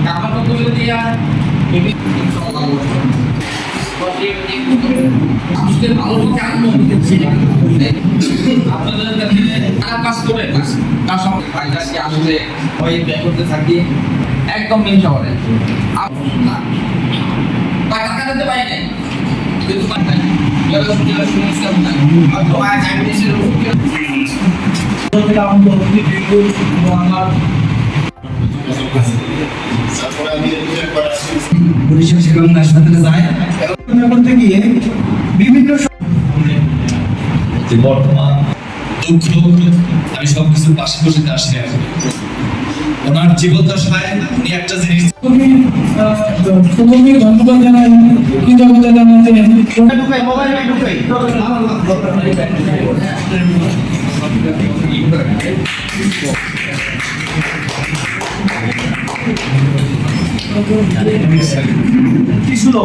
কামানো করে দিয়া আপনাদের কাজ করে তার সঙ্গে আসলে ওই ব্যয় করতে থাকি একদম মেন শহরে টাকা কাটাতে পারি নাই কিন্তু পুলিশের সেরকম হাসপাতালে যায় করতে গিয়ে বিভিন্ন বর্তমান দুঃখ আমি সবকিছু পাশে বসে আসি ওনার জীবদ্দশায় উনি একটা জিনিস ধন্যবাদ জানাই কৃতজ্ঞতা জানাই কি শুনো